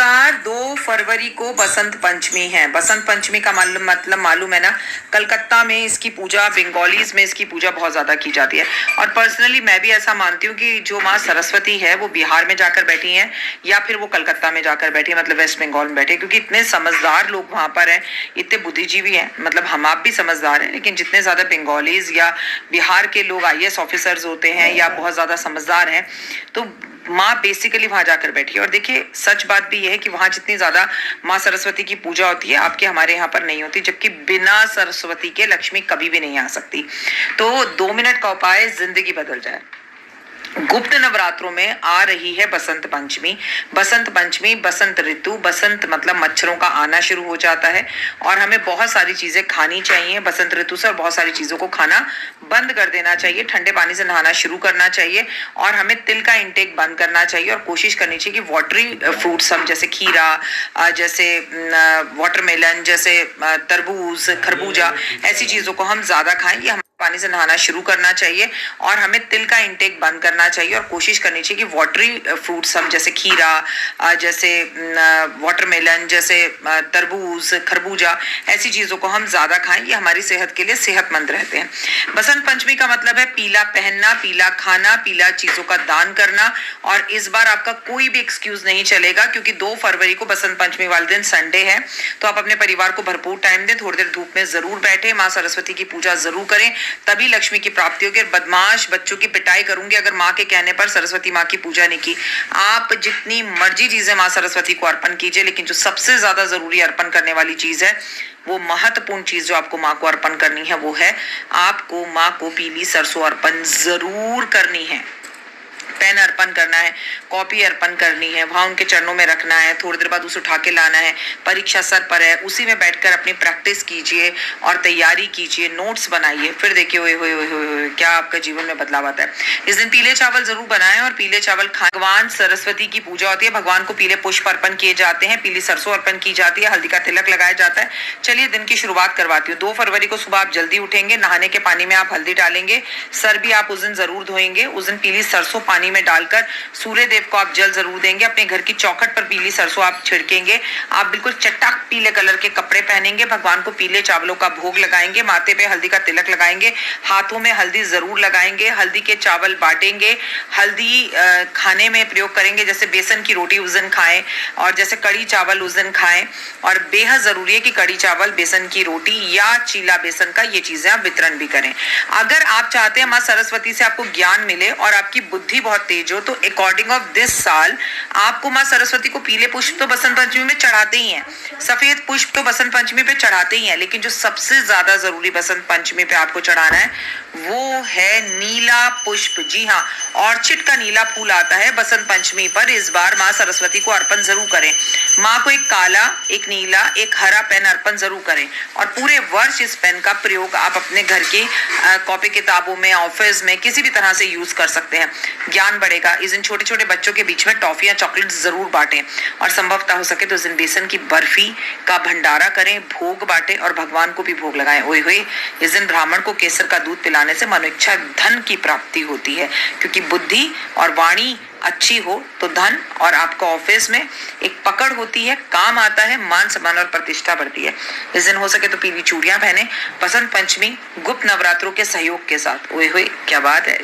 नमस्कार। 2 फरवरी को बसंत पंचमी है। बसंत पंचमी का मतलब मालूम है ना, कलकत्ता में इसकी पूजा, बंगालीज में इसकी पूजा बहुत ज्यादा की जाती है। और पर्सनली मैं भी ऐसा मानती हूँ कि जो माँ सरस्वती है वो बिहार में जाकर बैठी हैं या फिर वो कलकत्ता में जाकर बैठी है, मतलब वेस्ट बंगाल में बैठी है, क्योंकि इतने समझदार लोग वहां पर हैं, इतने बुद्धिजीवी हैं। मतलब हम आप भी समझदार हैं, लेकिन जितने ज्यादा बंगालीज या बिहार के लोग IAS ऑफिसर्स होते हैं या बहुत ज्यादा समझदार हैं, तो माँ बेसिकली वहां जाकर बैठी है। और देखिए, सच बात भी यह है कि वहां जितनी ज्यादा माँ सरस्वती की पूजा होती है, आपके हमारे यहाँ पर नहीं होती, जबकि बिना सरस्वती के लक्ष्मी कभी भी नहीं आ सकती। तो 2 मिनट का उपाय जिंदगी बदल जाए। गुप्त नवरात्रों में आ रही है बसंत पंचमी। बसंत पंचमी, बसंत ऋतु, बसंत मतलब मच्छरों का आना शुरू हो जाता है और हमें बहुत सारी चीजें खानी चाहिए बसंत ऋतु से, और बहुत सारी चीजों को खाना बंद कर देना चाहिए। ठंडे पानी से नहाना शुरू करना चाहिए और हमें तिल का इंटेक बंद करना चाहिए और कोशिश करनी चाहिए कि वाटरी फ्रूट्स हम, जैसे खीरा, जैसे वाटरमेलन, जैसे तरबूज, खरबूजा, ऐसी चीजों को हम ज्यादा खाएं। ये पानी से नहाना शुरू करना चाहिए और हमें तिल का इंटेक बंद करना चाहिए और कोशिश करनी चाहिए कि वाटरी फ्रूट्स हम, जैसे खीरा, जैसे वाटरमेलन, जैसे तरबूज, खरबूजा, ऐसी चीजों को हम ज्यादा खाएं। ये हमारी सेहत के लिए सेहतमंद रहते हैं। बसंत पंचमी का मतलब है पीला पहनना, पीला खाना, पीला चीजों का दान करना। और इस बार आपका कोई भी एक्सक्यूज नहीं चलेगा, क्योंकि 2 फरवरी को बसंत पंचमी वाले दिन संडे है। तो आप अपने परिवार को भरपूर टाइम दें, थोड़ी देर धूप में जरूर बैठे, माँ सरस्वती की पूजा जरूर करें, तभी लक्ष्मी की प्राप्ति होगी। बदमाश बच्चों की पिटाई करूंगी अगर माँ के कहने पर सरस्वती माँ की पूजा नहीं की। आप जितनी मर्जी चीजें माँ सरस्वती को अर्पण कीजिए, लेकिन जो सबसे ज्यादा जरूरी अर्पण करने वाली चीज है, वो महत्वपूर्ण चीज जो आपको माँ को अर्पण करनी है, वो है आपको माँ को पीली सरसों अर्पण जरूर करनी है। पेन अर्पण करना है, कॉपी अर्पण करनी है, वहां उनके चरणों में रखना है, थोड़ी देर बाद उसे उठा के लाना है। परीक्षा सर पर है, उसी में बैठकर अपनी प्रैक्टिस कीजिए और तैयारी कीजिए, नोट्स बनाइए, फिर देखिए ओए क्या आपका जीवन में बदलाव आता है। इस दिन पीले चावल जरूर बनाएं और पीले चावल खाएं। भगवान सरस्वती की पूजा होती है, भगवान को पीले पुष्प अर्पण किए जाते हैं, पीली सरसों अर्पण की जाती है, हल्दी का तिलक लगाया जाता है। चलिए दिन की शुरुआत करवाती हूँ। 2 फरवरी को सुबह आप जल्दी उठेंगे, नहाने के पानी में आप हल्दी डालेंगे, सर भी आप उस दिन जरूर धोएंगे। उस दिन पीली सरसों पानी में डालकर सूर्य देव को आप जल जरूर देंगे। अपने घर की चौखट पर पीली सरसों आप छिड़केंगे। आप बिल्कुल चटाक पीले कलर के कपड़े पहनेंगे, भगवान को पीले चावलों का भोग लगाएंगे, माथे पे हल्दी का तिलक लगाएंगे, हाथों में हल्दी जरूर लगाएंगे, हल्दी के चावल बांटेंगे। हल्दी खाने में प्रयोग करेंगे, जैसे बेसन की रोटी उस दिन खाएं और जैसे कड़ी चावल उस दिन खाएं। और बेहद जरूरी है कि कड़ी चावल, बेसन की रोटी या चीला बेसन का, ये चीजें आप वितरण भी करें। अगर आप चाहते हैं माँ सरस्वती से आपको ज्ञान मिले और आपकी बुद्धि बहुत तेज हो, तो अकॉर्डिंग ऑफ दिस साल आपको माँ सरस्वती को पीले पुष्प तो बसंत पंचमी में चढ़ाते ही हैं, सफेद पुष्प तो बसंत पंचमी पे चढ़ाते ही हैं, लेकिन जो सबसे ज्यादा जरूरी बसंत पंचमी पे आपको चढ़ाना है वो है नीला पुष्प। जी हाँ, ऑर्चिड का नीला फूल आता है बसंत पंचमी पर। इस बार माँ सरस्वती को अर्पण जरूर करें। माँ को एक काला, एक नीला, एक हरा पेन अर्पण जरूर करें और पूरे वर्ष इस पेन का प्रयोग आप अपने घर की कॉपी किताबों में, ऑफिस में, किसी भी तरह से यूज कर सकते हैं। ज्ञान बढ़ेगा। इस दिन छोटे छोटे बच्चों के बीच में टॉफियां, चॉकलेट्स जरूर बांटें और संभवतः हो सके तो इस दिन बेसन की बर्फी का भंडारा करें, भोग बांटें और भगवान को भी भोग लगाएं। ओए होए, इस दिन ब्राह्मण को केसर का दूध पिलाने से मनोइच्छा धन की प्राप्ति होती है, क्योंकि बुद्धि और वाणी अच्छी हो तो धन और आपका ऑफिस में एक पकड़ होती है, काम आता है, मान सम्मान और प्रतिष्ठा बढ़ती है। इस दिन हो सके तो पीली चूड़ियां पहने। बसंत पंचमी गुप्त नवरात्रों के सहयोग के साथ। ओए होए, क्या बात है।